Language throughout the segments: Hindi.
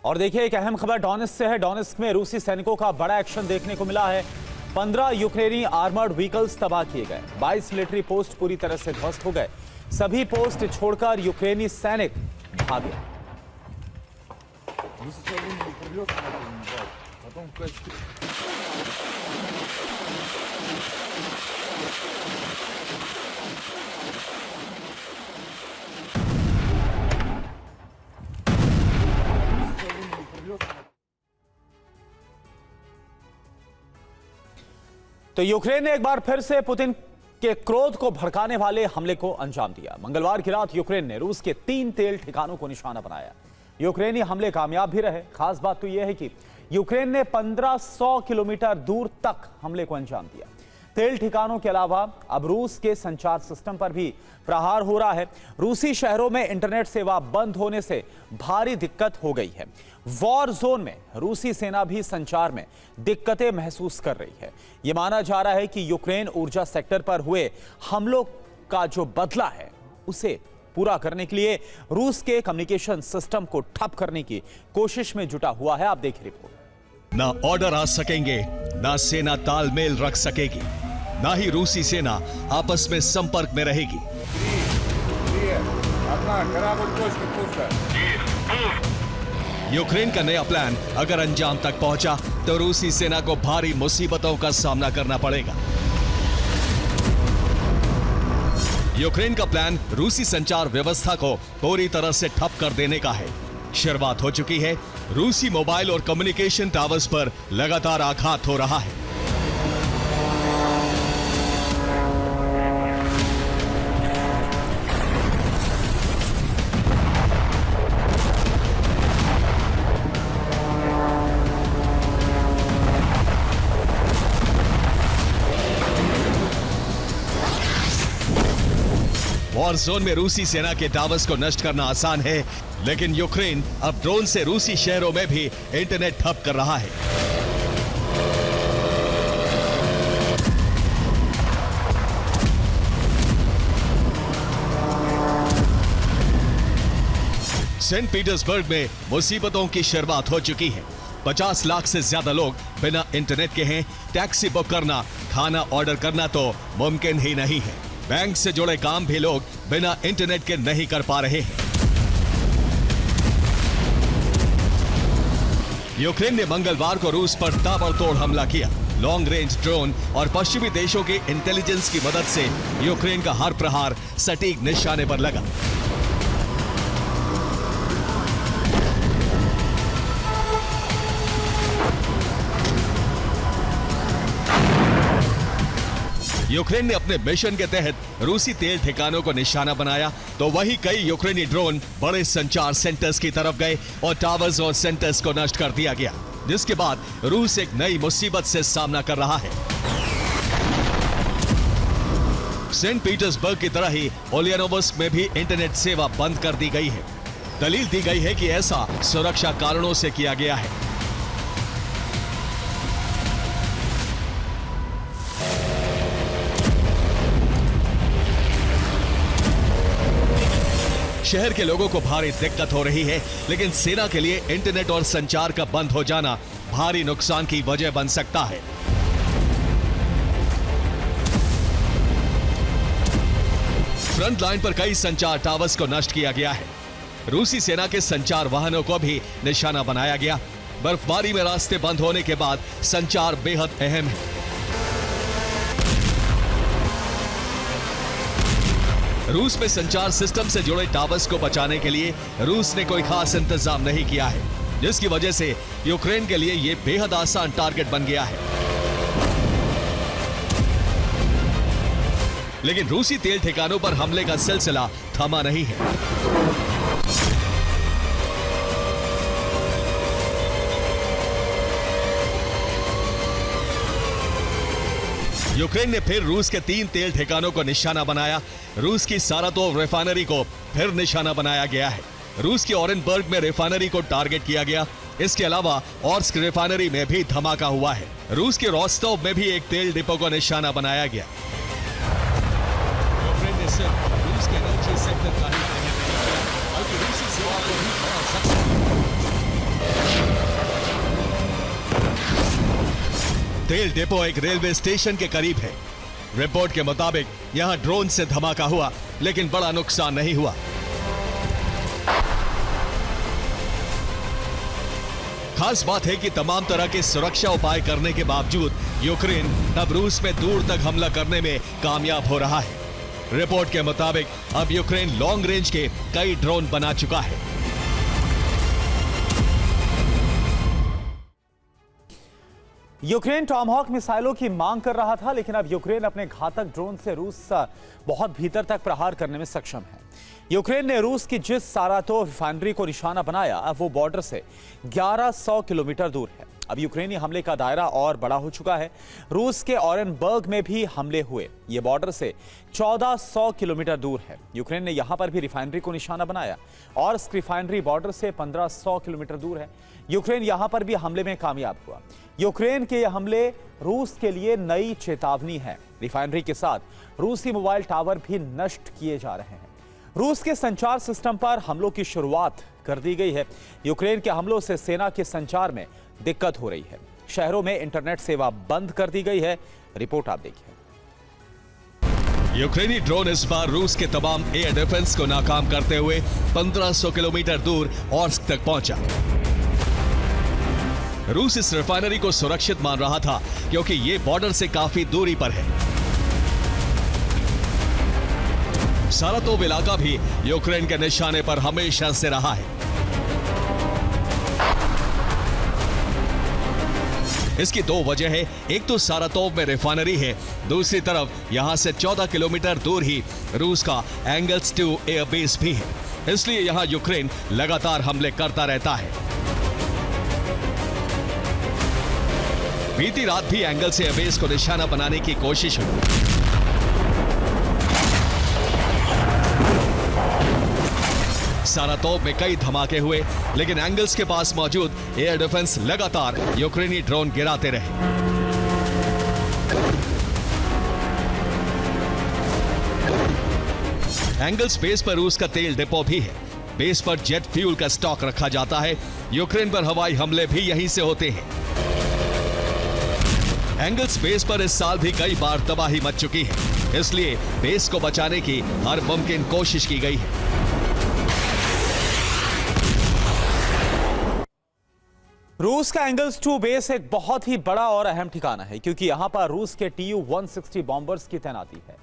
और देखिए एक अहम खबर डोनेत्स्क से है। डोनेत्स्क में रूसी सैनिकों का बड़ा एक्शन देखने को मिला है। 15 यूक्रेनी आर्मर्ड व्हीकल्स तबाह किए गए, 22 मिलिट्री पोस्ट पूरी तरह से ध्वस्त हो गए। सभी पोस्ट छोड़कर यूक्रेनी सैनिक भागे। तो यूक्रेन ने एक बार फिर से पुतिन के क्रोध को भड़काने वाले हमले को अंजाम दिया। मंगलवार की रात यूक्रेन ने रूस के 3 तेल ठिकानों को निशाना बनाया। यूक्रेनी हमले कामयाब भी रहे। खास बात तो यह है कि यूक्रेन ने 1500 किलोमीटर दूर तक हमले को अंजाम दिया। तेल ठिकानों के अलावा अब रूस के संचार सिस्टम पर भी प्रहार हो रहा है। रूसी शहरों में इंटरनेट सेवा बंद होने से भारी दिक्कत हो गई है। वॉर जोन में रूसी सेना भी संचार में दिक्कतें महसूस कर रही है। यह माना जा रहा है कि यूक्रेन ऊर्जा सेक्टर पर हुए हमलों का जो बदला है उसे पूरा करने के लिए रूस के कम्युनिकेशन सिस्टम को ठप करने की कोशिश में जुटा हुआ है। आप देखिए रिपोर्ट। ना ऑर्डर आ सकेंगे, ना सेना तालमेल रख सकेगी, ना ही रूसी सेना आपस में संपर्क में रहेगी। यूक्रेन का नया प्लान अगर अंजाम तक पहुंचा तो रूसी सेना को भारी मुसीबतों का सामना करना पड़ेगा। यूक्रेन का प्लान रूसी संचार व्यवस्था को पूरी तरह से ठप कर देने का है। शुरुआत हो चुकी है। रूसी मोबाइल और कम्युनिकेशन टावर्स पर लगातार आघात हो रहा है। वॉर जोन में रूसी सेना के टावर्स को नष्ट करना आसान है, लेकिन यूक्रेन अब ड्रोन से रूसी शहरों में भी इंटरनेट ठप कर रहा है। सेंट पीटर्सबर्ग में मुसीबतों की शुरुआत हो चुकी है। 50 लाख से ज्यादा लोग बिना इंटरनेट के हैं। टैक्सी बुक करना, खाना ऑर्डर करना तो मुमकिन ही नहीं है। बैंक से जुड़े काम भी लोग बिना इंटरनेट के नहीं कर पा रहे हैं। यूक्रेन ने मंगलवार को रूस पर ताबड़तोड़ हमला किया। लॉन्ग रेंज ड्रोन और पश्चिमी देशों के इंटेलिजेंस की मदद से यूक्रेन का हर प्रहार सटीक निशाने पर लगा। यूक्रेन ने अपने मिशन के तहत रूसी तेल ठिकानों को निशाना बनाया तो वहीं कई यूक्रेनी ड्रोन बड़े संचार सेंटर्स की तरफ गए और टावर्स और सेंटर्स को नष्ट कर दिया गया, जिसके बाद रूस एक नई मुसीबत से सामना कर रहा है। सेंट पीटर्सबर्ग की तरह ही ओलियानोवस्क में भी इंटरनेट सेवा बंद कर दी गई है। दलील दी गई है कि ऐसा सुरक्षा कारणों से किया गया है। शहर के लोगों को भारी दिक्कत हो रही है, लेकिन सेना के लिए इंटरनेट और संचार का बंद हो जाना भारी नुकसान की वजह बन सकता है। फ्रंट लाइन पर कई संचार टावर्स को नष्ट किया गया है। रूसी सेना के संचार वाहनों को भी निशाना बनाया गया। बर्फबारी में रास्ते बंद होने के बाद संचार बेहद अहम है। रूस में संचार सिस्टम से जुड़े टावर्स को बचाने के लिए रूस ने कोई खास इंतजाम नहीं किया है, जिसकी वजह से यूक्रेन के लिए यह बेहद आसान टारगेट बन गया है। लेकिन रूसी तेल ठिकानों पर हमले का सिलसिला थमा नहीं है। यूक्रेन ने फिर रूस के 3 तेल ठिकानों को निशाना बनाया। रूस की सारातोव रिफाइनरी को फिर निशाना बनाया गया है। रूस की ओरेनबर्ग में रिफाइनरी को टारगेट किया गया। इसके अलावा ऑर्स्क रिफाइनरी में भी धमाका हुआ है। रूस के रोस्टोव में भी एक तेल डिपो को निशाना बनाया गया। यूक्रेन ने सिर्फ रूस के एनर्जी सेक्टर का ही नहीं, बल्कि रूसी सेवा को भी तेल डिपो एक रेलवे स्टेशन के करीब है। रिपोर्ट के मुताबिक यहां ड्रोन से धमाका हुआ, लेकिन बड़ा नुकसान नहीं हुआ। खास बात है कि तमाम तरह के सुरक्षा उपाय करने के बावजूद यूक्रेन अब रूस में दूर तक हमला करने में कामयाब हो रहा है। रिपोर्ट के मुताबिक अब यूक्रेन लॉन्ग रेंज के कई ड्रोन बना चुका है। यूक्रेन टॉमहॉक मिसाइलों की मांग कर रहा था, लेकिन अब यूक्रेन अपने घातक ड्रोन से रूस बहुत भीतर तक प्रहार करने में सक्षम है। यूक्रेन ने रूस की जिस सारातोव रिफाइनरी को निशाना बनाया, अब वो बॉर्डर से 1100 किलोमीटर दूर है। अब यूक्रेनी हमले का दायरा और बड़ा हो चुका है। रूस के ओरेनबर्ग में भी हमले हुए। ये बॉर्डर से 1400 किलोमीटर दूर है। यूक्रेन ने यहां पर भी रिफाइनरी को निशाना बनाया और इस रिफाइनरी बॉर्डर से 1500 किलोमीटर दूर है। यूक्रेन यहां पर भी हमले में कामयाब हुआ। यूक्रेन के ये हमले रूस के लिए नई चेतावनी है। रिफाइनरी के साथ रूसी मोबाइल टावर भी नष्ट किए जा रहे हैं। रूस के संचार सिस्टम पर हमलों की शुरुआत कर दी गई है। यूक्रेन के हमलों से सेना के संचार में दिक्कत हो रही है। शहरों में इंटरनेट सेवा बंद कर दी गई है। रिपोर्ट आप देखिए। यूक्रेनी ड्रोन इस बार रूस के तमाम एयर डिफेंस को नाकाम करते हुए 1500 किलोमीटर दूर ऑर्स्क तक पहुंचा। रूस इस रिफाइनरी को सुरक्षित मान रहा था क्योंकि ये बॉर्डर से काफी दूरी पर है। सारातोव इलाका भी यूक्रेन के निशाने पर हमेशा से रहा है। इसकी दो वजह है, एक तो सारातोव में रिफाइनरी है, दूसरी तरफ यहां से 14 किलोमीटर दूर ही रूस का एंगल्स 2 एयरबेस भी है। इसलिए यहां यूक्रेन लगातार हमले करता रहता है। बीती रात भी एंगल्स एयरबेस को निशाना बनाने की कोशिश हुई। सारातोव में कई धमाके हुए, लेकिन एंगल्स के पास मौजूद एयर डिफेंस लगातार यूक्रेनी ड्रोन गिराते रहे। एंगल्स बेस पर रूस का तेल डिपो भी है। बेस पर जेट फ्यूल का स्टॉक रखा जाता है। यूक्रेन पर हवाई हमले भी यहीं से होते हैं। एंगल्स बेस पर इस साल भी कई बार तबाही मच चुकी है, इसलिए बेस को बचाने की हर मुमकिन कोशिश की गई है। रूस का एंगल्स 2 बेस एक बहुत ही बड़ा और अहम ठिकाना है, क्योंकि यहां पर रूस के TU-160 बॉम्बर्स की तैनाती है।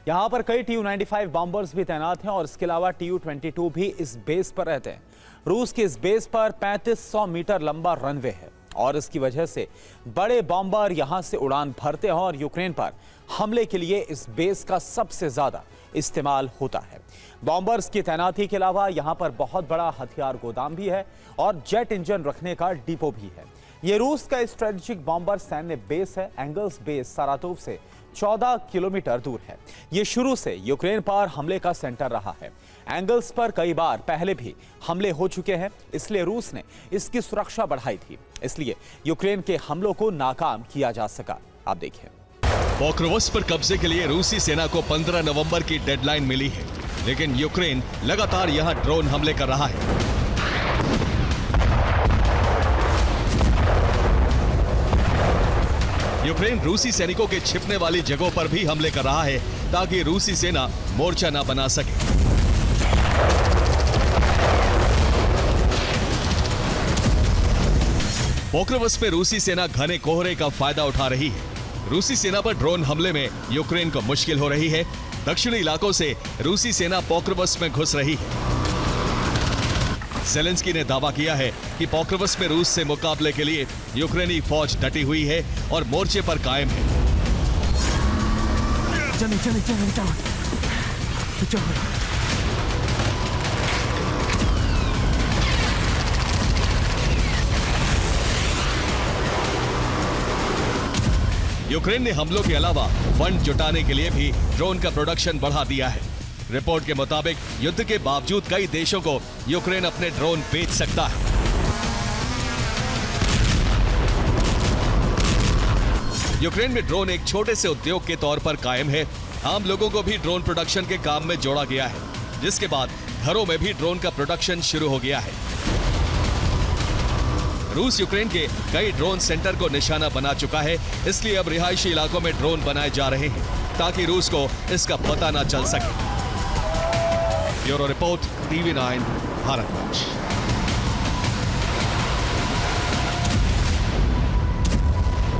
यहां पर कई TU-95 बॉम्बर्स भी तैनात हैं और इसके अलावा TU-22 भी इस बेस पर रहते हैं। रूस के इस बेस पर 3500 मीटर लंबा रनवे है और इसकी वजह से बड़े बॉम्बर यहां से उड़ान भरते हैं और यूक्रेन पर हमले के लिए इस बेस का सबसे ज्यादा इस्तेमाल होता है। बॉम्बर्स की तैनाती के अलावा यहां पर बहुत बड़ा हथियार गोदाम भी है और जेट इंजन रखने का डिपो भी है। यह रूस का स्ट्रेटेजिक बॉम्बर सैन्य बेस है। एंगल्स बेस सारातोव से 14 किलोमीटर दूर है। यह शुरू से यूक्रेन पर हमले का सेंटर रहा है। एंगल्स पर कई बार पहले भी हमले हो चुके हैं, इसलिए रूस ने इसकी सुरक्षा बढ़ाई थी। इसलिए यूक्रेन के हमलों को नाकाम किया जा सका। आप देखिए। पोक्रोवस्क पर कब्जे के लिए रूसी सेना को 15 नवंबर की डेडलाइन मिली है, लेकिन यूक्रेन लगातार यहां ड्रोन हमले कर रहा है। यूक्रेन रूसी सैनिकों के छिपने वाली जगहों पर भी हमले कर रहा है ताकि रूसी सेना मोर्चा न बना सके। पोक्रोवस्क में रूसी सेना घने कोहरे का फायदा उठा रही है। रूसी सेना पर ड्रोन हमले में यूक्रेन को मुश्किल हो रही है। दक्षिणी इलाकों से रूसी सेना पोक्रोवस्क में घुस रही है। ज़ेलेंस्की ने दावा किया है कि पोक्रोवस्क में रूस से मुकाबले के लिए यूक्रेनी फौज डटी हुई है और मोर्चे पर कायम है। यूक्रेन ने हमलों के अलावा फंड जुटाने के लिए भी ड्रोन का प्रोडक्शन बढ़ा दिया है। रिपोर्ट के मुताबिक युद्ध के बावजूद कई देशों को यूक्रेन अपने ड्रोन बेच सकता है। यूक्रेन में ड्रोन एक छोटे से उद्योग के तौर पर कायम है। आम लोगों को भी ड्रोन प्रोडक्शन के काम में जोड़ा गया है, जिसके बाद घरों में भी ड्रोन का प्रोडक्शन शुरू हो गया है। रूस यूक्रेन के कई ड्रोन सेंटर को निशाना बना चुका है, इसलिए अब रिहायशी इलाकों में ड्रोन बनाए जा रहे हैं ताकि रूस को इसका पता ना चल सके। Bureau report, TV9, Bharatvarsh.